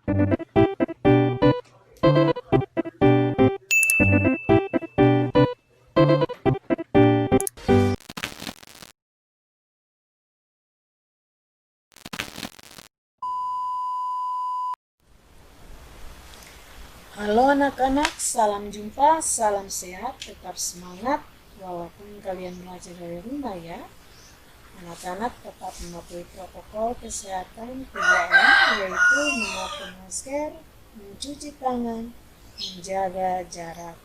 Halo anak-anak, salam jumpa, salam sehat, tetap semangat walaupun kalian belajar dari rumah ya. Anak-anak tetap mematuhi protokol kesehatan 3M, yaitu memakai masker, mencuci tangan, menjaga jarak.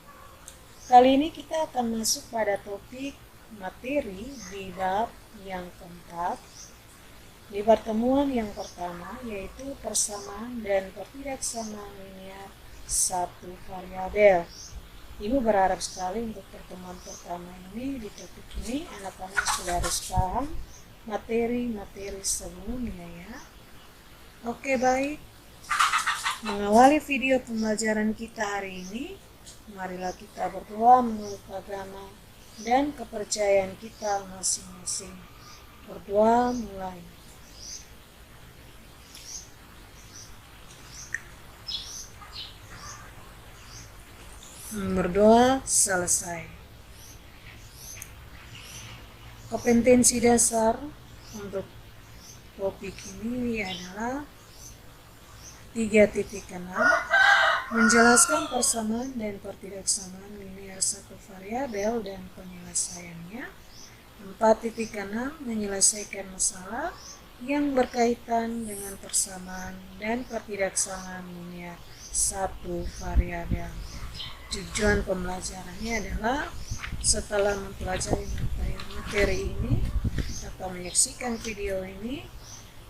Kali ini kita akan masuk pada topik materi di bab yang keempat. Di pertemuan yang pertama, yaitu persamaan dan ketidaksamaan linear satu variabel. Ibu berharap sekali untuk pertemuan pertama ini, di topik ini anak-anak sudah harus paham materi-materi sebelumnya ya. Oke, baik. Mengawali video pembelajaran kita hari ini, marilah kita berdoa menurut agama dan kepercayaan kita masing-masing. Berdoa mulai. Berdoa selesai. Kompetensi dasar untuk topik ini adalah 3.6, menjelaskan persamaan dan ketidaksamaan linear satu variabel dan penyelesaiannya. 4.6, menyelesaikan masalah yang berkaitan dengan persamaan dan ketidaksamaan linear satu variabel. Tujuan pembelajarannya adalah setelah mempelajari materi ini atau menyaksikan video ini,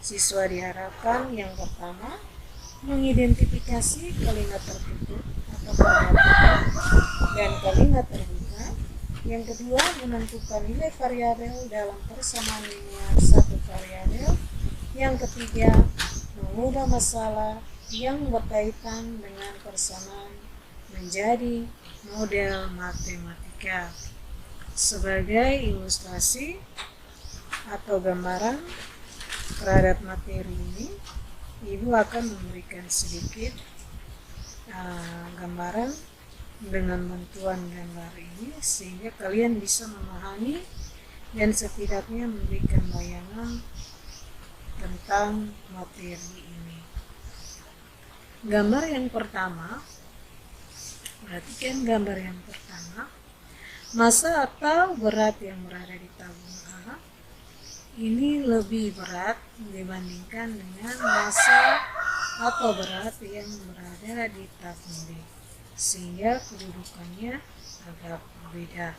siswa diharapkan yang pertama mengidentifikasi kalimat tertutup atau kalimat dan kalimat terbuka. Yang kedua, menentukan nilai variabel dalam persamaan linear satu variabel. Yang ketiga, mengubah masalah yang berkaitan dengan persamaan menjadi model matematika. Sebagai ilustrasi atau gambaran terhadap materi ini, Ibu akan memberikan sedikit gambaran dengan bantuan gambar ini sehingga kalian bisa memahami dan setidaknya memberikan bayangan tentang materi ini. Gambar yang pertama, perhatikan gambar yang pertama. Massa atau berat yang berada di tabung A ini lebih berat dibandingkan dengan massa atau berat yang berada di tabung B, sehingga kedudukannya agak berbeda.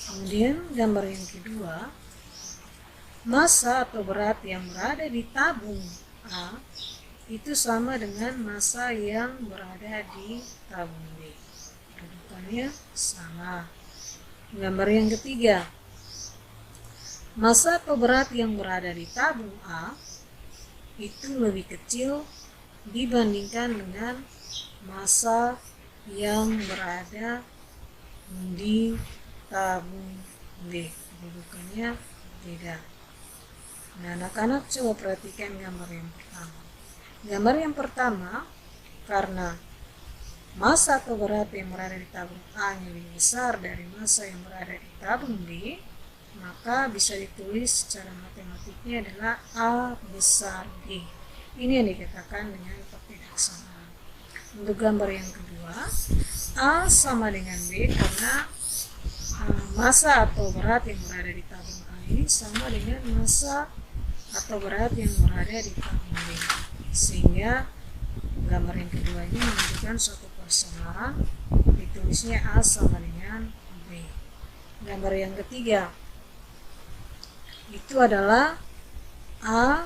Kemudian gambar yang kedua, massa atau berat yang berada di tabung A itu sama dengan massa yang berada di tabung B. Kedudukannya sama. Gambar yang ketiga, massa atau berat yang berada di tabung A itu lebih kecil dibandingkan dengan massa yang berada di tabung B. Kedudukannya beda. Nah, anak-anak coba perhatikan gambar yang pertama. Gambar yang pertama, karena massa atau berat yang berada di tabung A lebih besar dari massa yang berada di tabung B, maka bisa ditulis secara matematiknya adalah A besar B. Ini yang dikatakan dengan ketidaksamaan. Untuk gambar yang kedua, A sama dengan B karena massa atau berat yang berada di tabung A ini sama dengan massa atau berat yang berada di tabung B. Sehingga gambar yang kedua ini menunjukkan suatu persamaan, ditulisnya A sama dengan B. Gambar yang ketiga itu adalah A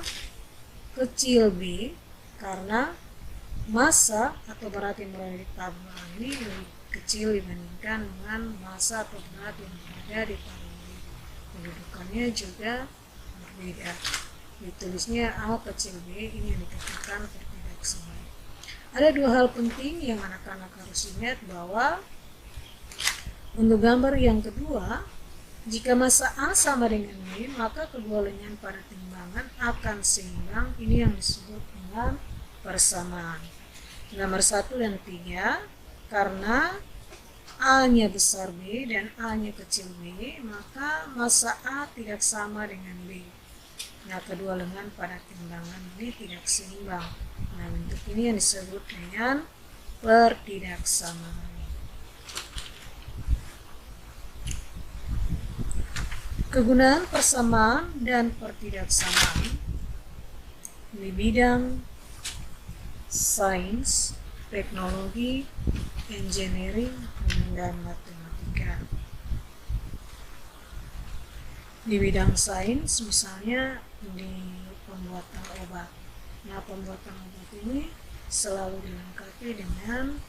kecil B karena massa atau berat yang berada di tabung A ini lebih kecil dibandingkan dengan massa atau berat yang berada di tabung B. Kedudukannya juga berbeda. Ditulisnya A kecil B, ini yang dikatakan ketidaksamaan. Ada dua hal penting yang anak-anak harus ingat, bahwa untuk gambar yang kedua, jika massa A sama dengan B, maka kedua lengan pada timbangan akan seimbang. Ini yang disebut dengan persamaan. Nomor 1 dan 3, karena A-nya besar B dan A-nya kecil B, maka massa A tidak sama dengan B. Nah, kedua lengan pada timbangan ini tidak seimbang. Nah, bentuk ini yang disebut dengan pertidaksamaan. Kegunaan persamaan dan pertidaksamaan di bidang sains, teknologi, engineering, dan matematika. Di bidang sains, misalnya di pembuatan obat. Nah, pembuatan obat ini selalu dilengkapi dengan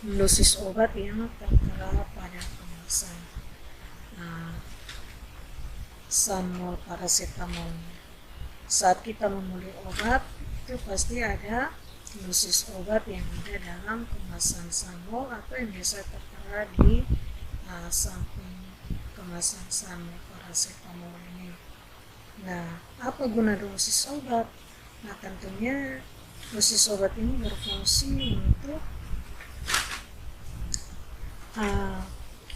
dosis obat yang tertera pada kemasan. Sanmol paracetamol. Saat kita membeli obat, itu pasti ada dosis obat yang ada dalam kemasan sanmol atau yang biasa tertera di samping kemasan sanmol paracetamol ini. Nah, apa guna dosis obat? Nah, tentunya dosis obat ini berfungsi untuk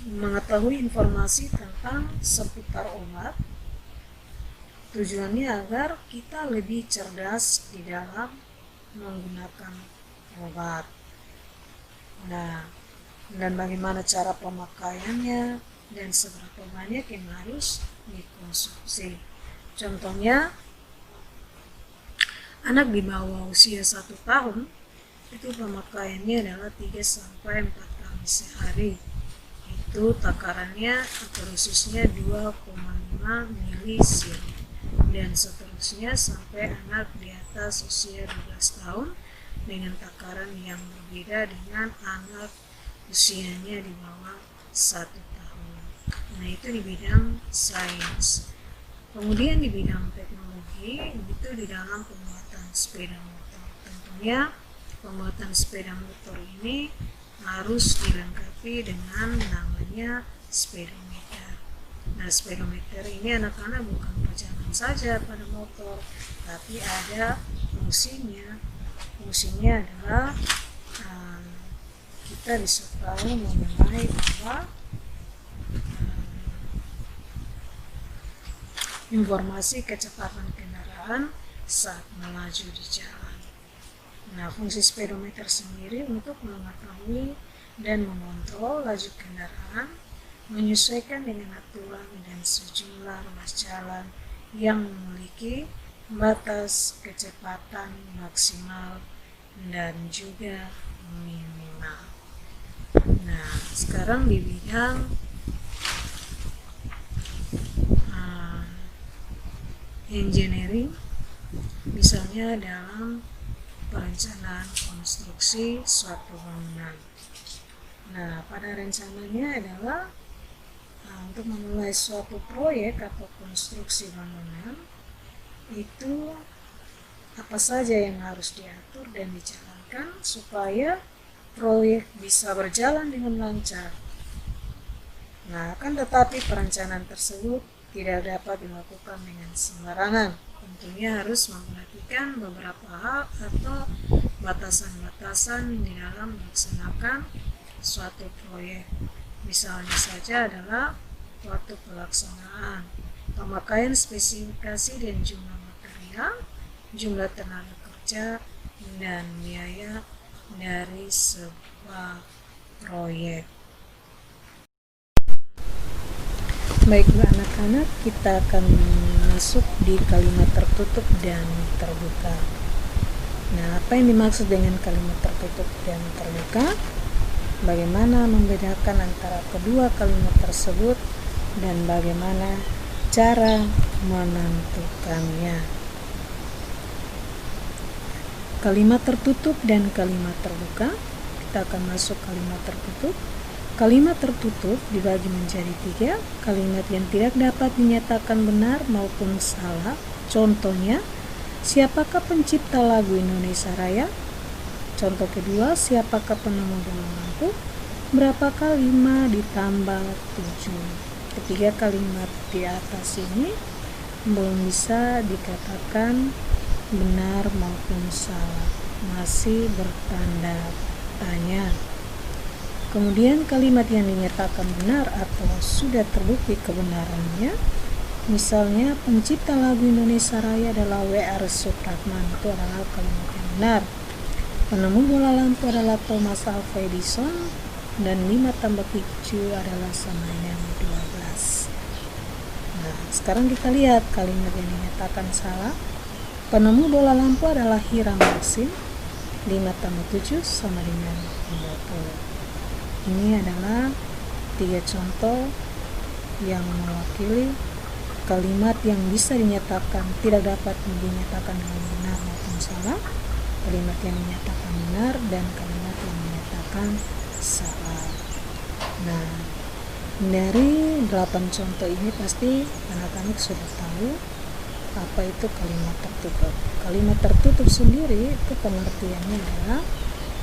mengetahui informasi tentang seputar obat. Tujuannya agar kita lebih cerdas di dalam menggunakan obat. Nah, dan bagaimana cara pemakaiannya dan seberapa banyak yang harus dikonsumsi. Contohnya, anak di bawah usia 1 tahun itu pemakaiannya adalah 3-4 kali sehari. Itu takarannya atau dosisnya 2,5 milisievert, dan seterusnya sampai anak di atas usia 12 tahun dengan takaran yang berbeda dengan anak usianya di bawah 1 tahun. Nah, itu di bidang sains. Kemudian di bidang teknologi, itu di dalam pembuatan sepeda motor. Tentunya pembuatan sepeda motor ini harus dilengkapi dengan namanya speedometer. Nah, speedometer ini anak-anak bukan berjalan saja pada motor, tapi ada fungsinya. Fungsinya adalah kita bisa tahu mengenai bahwa informasi kecepatan kendaraan saat melaju di jalan. Nah, fungsi speedometer sendiri untuk mengetahui dan mengontrol laju kendaraan, menyesuaikan dengan aturan dan sejumlah ruas jalan yang memiliki batas kecepatan maksimal dan juga minimal. Nah, sekarang di bidang engineering, misalnya dalam perencanaan konstruksi suatu bangunan. Nah, pada rencananya adalah untuk memulai suatu proyek atau konstruksi bangunan, itu apa saja yang harus diatur dan dijalankan supaya proyek bisa berjalan dengan lancar. Nah, akan tetapi perencanaan tersebut tidak dapat dilakukan dengan sembarangan. Tentunya harus memperhatikan beberapa hal atau batasan-batasan di dalam melaksanakan suatu proyek. Misalnya saja adalah waktu pelaksanaan, pemakaian spesifikasi dan jumlah material, jumlah tenaga kerja, dan biaya dari sebuah proyek. Baiklah anak-anak, kita akan masuk di kalimat tertutup dan terbuka. Nah, apa yang dimaksud dengan kalimat tertutup dan terbuka? Bagaimana membedakan antara kedua kalimat tersebut dan bagaimana cara menentukannya? Kalimat tertutup dan kalimat terbuka. Kita akan masuk kalimat tertutup. Kalimat tertutup dibagi menjadi 3, kalimat yang tidak dapat dinyatakan benar maupun salah. Contohnya, siapakah pencipta lagu Indonesia Raya? Contoh kedua, siapakah penemu bola lampu? Berapakah 5 ditambah 7? Ketiga kalimat di atas ini belum bisa dikatakan benar maupun salah, masih bertanda tanya. Kemudian kalimat yang dinyatakan benar atau sudah terbukti kebenarannya, misalnya pencipta lagu Indonesia Raya adalah W.R. Supratman, itu adalah kalimat yang benar. Penemu bola lampu adalah Thomas Alva Edison, dan 5 tambah 7 adalah sama dengan 12. Nah, sekarang kita lihat kalimat yang dinyatakan salah. Penemu bola lampu adalah Hiram Maksim, 5 tambah 7 sama dengan 20. Ini adalah 3 contoh yang mewakili kalimat yang bisa dinyatakan tidak dapat dinyatakan dengan benar maupun salah, kalimat yang dinyatakan benar, dan kalimat yang dinyatakan salah. Nah, dari 8 contoh ini pasti anak-anak sudah tahu apa itu kalimat tertutup. Kalimat tertutup sendiri itu pengertiannya adalah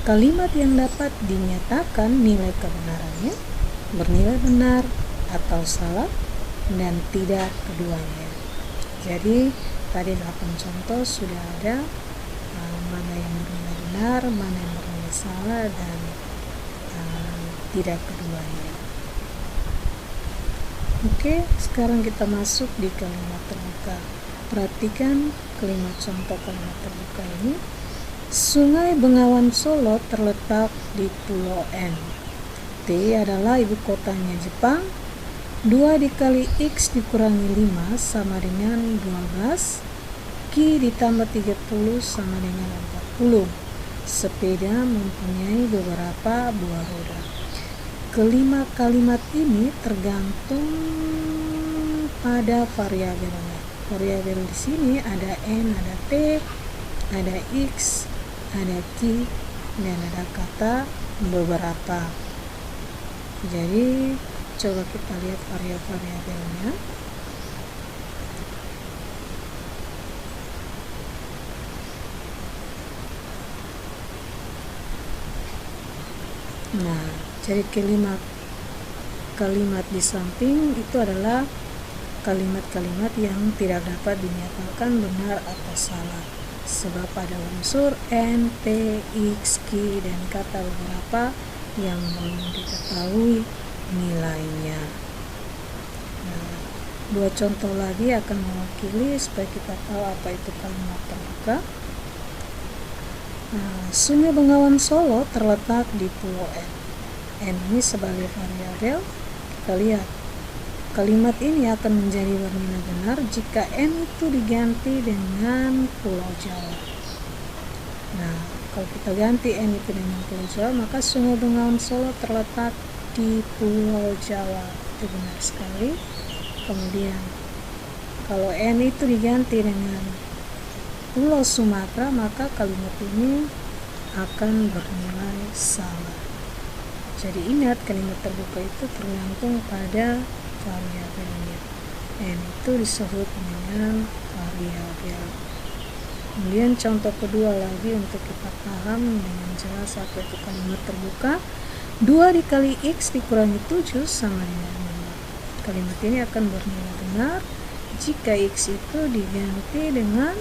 kalimat yang dapat dinyatakan nilai kebenarannya bernilai benar atau salah dan tidak keduanya. Jadi tadi 8 contoh sudah ada mana yang bernilai benar, mana yang bernilai salah, dan tidak keduanya. Oke, sekarang kita masuk di kalimat terbuka. Perhatikan kalimat contoh kalimat terbuka ini. Sungai Bengawan Solo terletak di Pulau N. T adalah ibu kotanya Jepang. 2 dikali X dikurangi 5 sama dengan 12. Q ditambah 30 sama dengan 40. Sepeda mempunyai beberapa buah roda. Kelima kalimat ini tergantung pada variabelnya. Variabel di sini ada N, ada T, ada X, ada Q, dan ada kata beberapa. Jadi coba kita lihat variabelnya. Nah, jadi kalimat di samping itu adalah kalimat-kalimat yang tidak dapat dinyatakan benar atau salah, sebab ada unsur N, T, X, Q, dan kata beberapa yang belum diketahui nilainya. Nah, 2 contoh lagi akan mewakili supaya kita tahu apa itu kalimat terbuka. Sungai Bengawan Solo terletak di Pulau N. N ini sebagai variabel. Kita lihat kalimat ini akan menjadi bernilai benar jika N itu diganti dengan Pulau Jawa. Nah, kalau kita ganti N itu dengan Pulau Jawa, maka Sungai Bengawan Solo terletak di Pulau Jawa. Itu benar sekali. Kemudian kalau N itu diganti dengan Pulau Sumatera, maka kalimat ini akan bernilai salah. Jadi ingat, kalimat terbuka itu tergantung pada variabelnya. N itu disebut dengan variabel. Kemudian contoh kedua lagi untuk kita paham dengan jelas apa itu kalimat terbuka. 2 dikali X dikurangi 7 sama dengan 5. Kalimat ini akan bernilai benar jika X itu diganti dengan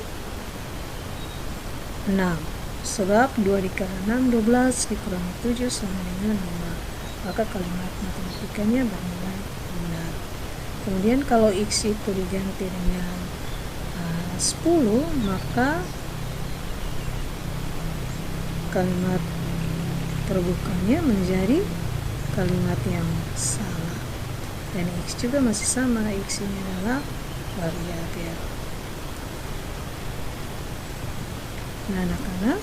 6, sebab 2 dikali 6 12 dikurangi 7 sama dengan 5, maka kalimat matematikanya bernilai benar. Kemudian kalau X itu diganti dengan 10, maka kalimat terbukanya menjadi kalimat yang salah, dan X juga masih sama, X ini adalah variabel. Nah, anak-anak,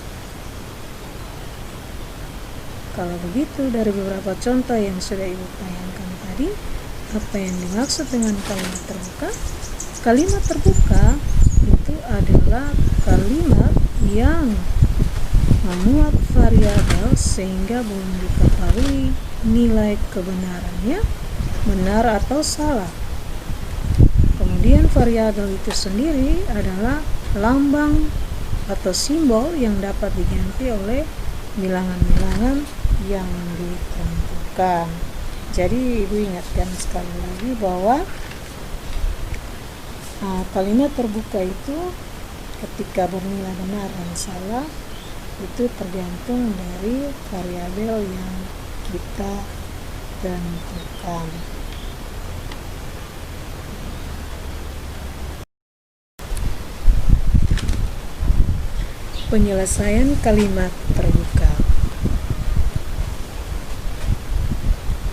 kalau begitu dari beberapa contoh yang sudah Ibu tayangkan tadi, apa yang dimaksud dengan kalimat terbuka? Kalimat terbuka itu adalah kalimat yang memuat variabel sehingga belum diketahui nilai kebenarannya benar atau salah. Kemudian variabel itu sendiri adalah lambang atau simbol yang dapat diganti oleh bilangan-bilangan yang ditentukan. Jadi Ibu ingatkan sekali lagi bahwa Kalimat terbuka itu ketika bernilai benar dan salah itu tergantung dari variabel yang kita tentukan. Penyelesaian kalimat terbuka.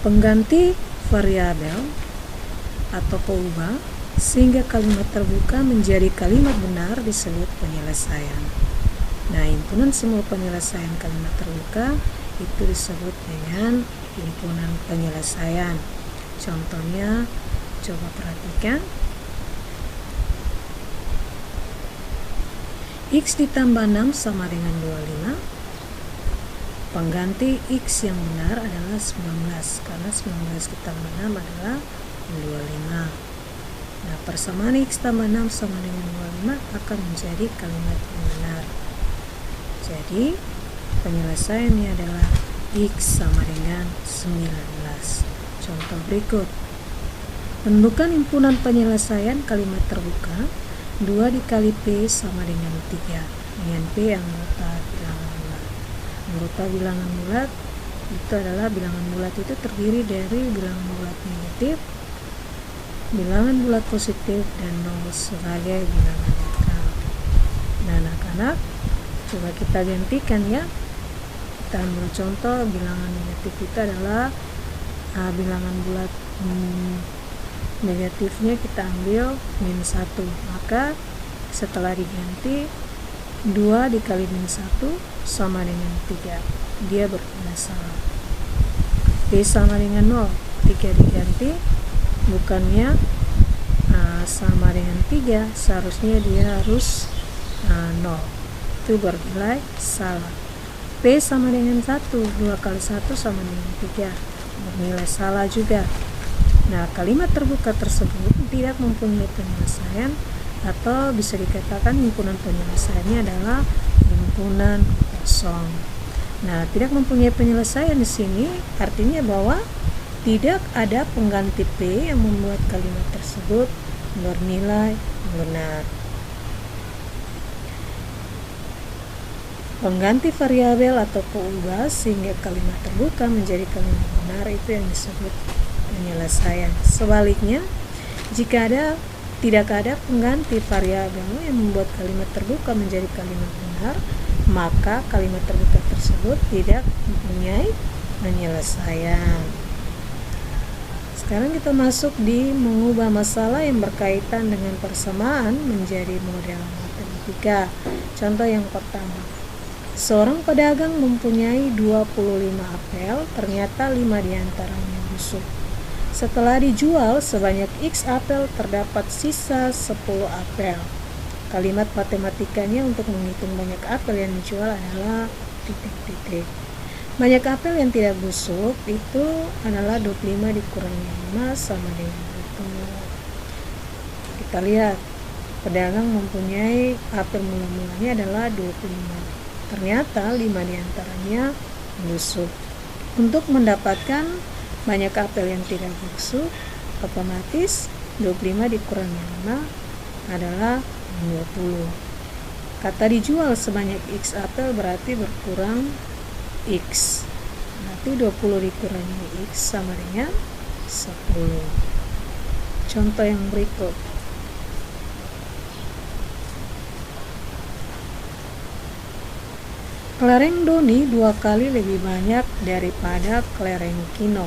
Pengganti variabel atau pengubah sehingga kalimat terbuka menjadi kalimat benar disebut penyelesaian. Nah, himpunan semua penyelesaian kalimat terbuka itu disebut dengan himpunan penyelesaian. Contohnya, coba perhatikan. X ditambah 6 sama dengan 25. Pengganti X yang benar adalah 19, karena 19 ditambah 6 adalah 25. Nah, persamaan X tambah 6 sama dengan 25 akan menjadi kalimat yang benar. Jadi, penyelesaiannya adalah X sama dengan 19. Contoh berikut. Tentukan himpunan penyelesaian kalimat terbuka. 2 dikali P sama dengan 3, dengan P yang anggota bilangan bulat. Anggota bilangan bulat itu adalah bilangan bulat itu terdiri dari bilangan bulat negatif, bilangan bulat positif, dan nol sebagai bilangan netral. Nah, anak-anak, coba kita gantikan ya. Kita ambil contoh bilangan negatif itu adalah bilangan bulat negatifnya kita ambil min 1, maka setelah diganti 2 dikali min 1 sama dengan 3, dia berpindah salah. P sama dengan 0, 3 diganti bukannya sama dengan 3, seharusnya dia harus 0, itu bernilai salah. P sama dengan 1, 2 kali 1 sama dengan 3, bernilai salah juga. Nah, kalimat terbuka tersebut tidak mempunyai penyelesaian, atau bisa dikatakan himpunan penyelesaiannya adalah himpunan kosong. Nah, tidak mempunyai penyelesaian di sini artinya bahwa tidak ada pengganti P yang membuat kalimat tersebut bernilai benar. Pengganti variabel atau pengubah sehingga kalimat terbuka menjadi kalimat benar itu yang disebut penyelesaian. Sebaliknya, jika tidak ada pengganti variabel yang membuat kalimat terbuka menjadi kalimat benar, maka kalimat terbuka tersebut tidak mempunyai penyelesaian. Sekarang kita masuk di mengubah masalah yang berkaitan dengan persamaan menjadi model matematika. Contoh yang pertama. Seorang pedagang mempunyai 25 apel, ternyata 5 diantaranya busuk. Setelah dijual sebanyak X apel, terdapat sisa 10 apel. Kalimat matematikanya untuk menghitung banyak apel yang dijual adalah titik-titik. Banyak apel yang tidak busuk itu adalah 25 dikurangi 5 sama dengan 20. Kita lihat, pedagang mempunyai apel mula-mulanya adalah 25. Ternyata 5 diantaranya busuk. Untuk mendapatkan banyak apel yang tidak busuk, otomatis 25 dikurangi 5 adalah 20. Kata dijual sebanyak X apel berarti berkurang X. Berarti 20 dikurangi X sama dengan 10. Contoh yang berikut. Kelereng Doni 2 kali lebih banyak daripada kelereng Kino.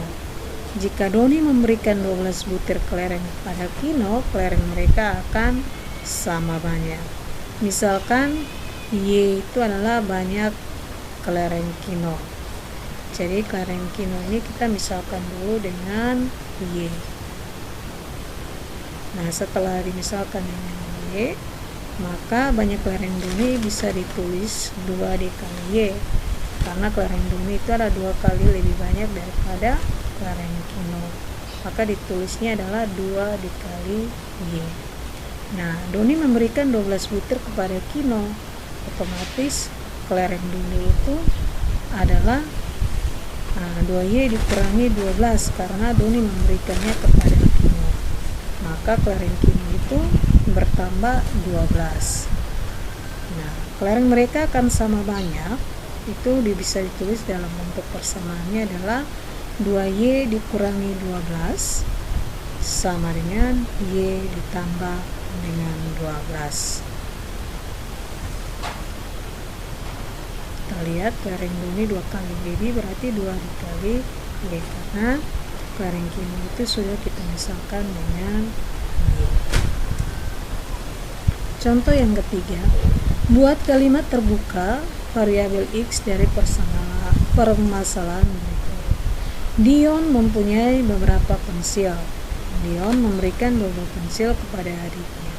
Jika Doni memberikan 12 butir kelereng pada Kino, kelereng mereka akan sama banyak. Misalkan Y itu adalah banyak kelereng Kino. Jadi kelereng Kino ini kita misalkan dulu dengan Y. Nah, setelah dimisalkan dengan Y, maka banyak kelereng Doni bisa ditulis 2 dikali Y, karena kelereng Doni itu ada 2 kali lebih banyak daripada kelereng Kino, maka ditulisnya adalah 2 dikali Y. Nah, Doni memberikan 12 butir kepada Kino, otomatis kelereng Doni itu adalah 2Y dikurangi 12, karena Doni memberikannya kepada Kino, maka kelereng Kino itu bertambah 12. Nah, kelereng mereka akan sama banyak. Itu bisa ditulis dalam bentuk persamaannya adalah 2Y dikurangi 12 sama dengan Y ditambah dengan 12. Kita lihat kelereng ini 2 kali baby berarti 2 dikali Y, karena kelereng kini itu sudah kita misalkan dengan Y. Contoh yang ketiga, buat kalimat terbuka variabel X dari permasalahan berikut. Dion mempunyai beberapa pensil. Dion memberikan beberapa pensil kepada adiknya.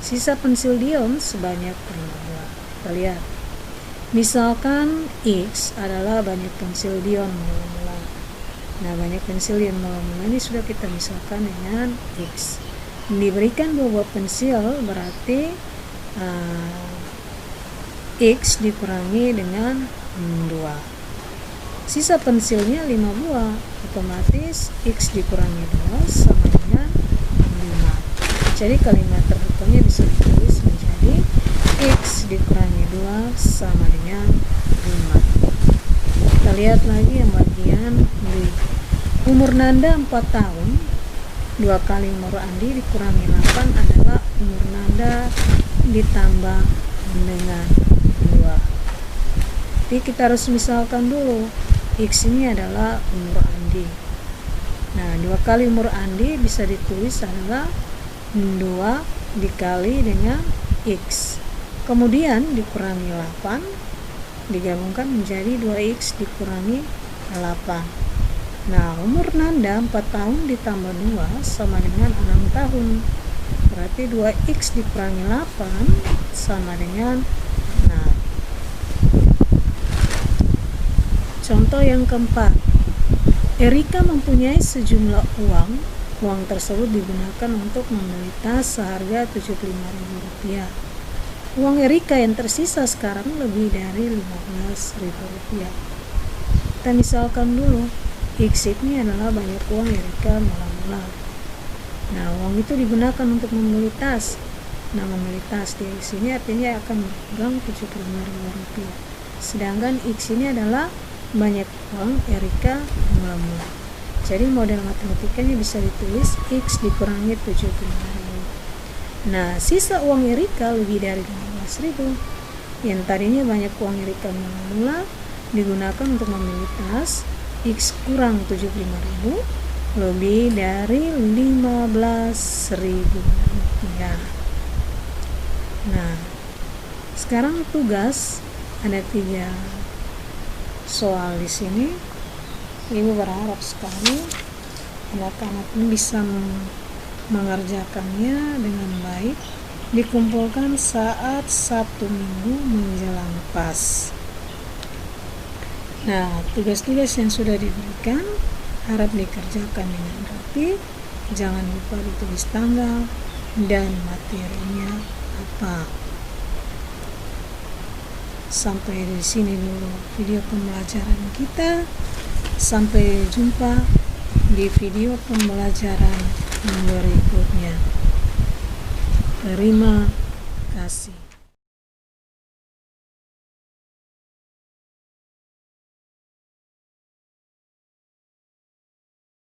Sisa pensil Dion sebanyak 5. Kita lihat. Misalkan X adalah banyak pensil Dion mula-mula. Nah, banyak pensil Dion mula-mula ini sudah kita misalkan dengan X. Diberikan 2 pensil berarti X dikurangi dengan 2. Sisa pensilnya 5 buah, otomatis X dikurangi 2 sama dengan 5. Jadi kalimat terbukanya bisa ditulis menjadi X dikurangi 2 sama dengan 5. Kita lihat lagi yang bagian B. Umur Nanda 4 tahun, 2 kali umur Andi dikurangi 8 adalah umur Nanda ditambah dengan 2. Jadi kita harus misalkan dulu, X ini adalah umur Andi. Nah, 2 kali umur Andi bisa ditulis adalah 2 dikali dengan X. Kemudian dikurangi 8, digabungkan menjadi 2X dikurangi 8. Nah, umur Nanda 4 tahun ditambah 2 sama dengan 6 tahun. Berarti 2X dikurangi 8 sama dengan 6. Contoh yang keempat, Erika mempunyai sejumlah uang. Uang tersebut digunakan untuk membeli tas seharga Rp75.000. Uang Erika yang tersisa sekarang lebih dari Rp15.000. Kita misalkan dulu, X ini adalah banyak uang Erika mula-mula. Nah, uang itu digunakan untuk membeli tas. Nah, membeli tas di X ini artinya akan berkurang Rp75.000. Sedangkan X ini adalah banyak uang Erika mula-mula. Jadi model matematikanya bisa ditulis X dikurangi 75.000. Nah, sisa uang Erika lebih dari 15.000. Yang tadinya banyak uang Erika mula-mula digunakan untuk membeli tas. X kurang 75.000 lebih dari 15.000 rupiah. Nah, sekarang tugas ada 3 soal di sini. Ibu berharap sekali anak-anak ini bisa mengerjakannya dengan baik, dikumpulkan saat 1 minggu menjelang PAS. Nah, tugas-tugas yang sudah diberikan harap dikerjakan dengan rapi. Jangan lupa ditulis tanggal dan materinya apa. Sampai di sini dulu video pembelajaran kita. Sampai jumpa di video pembelajaran berikutnya. Terima kasih.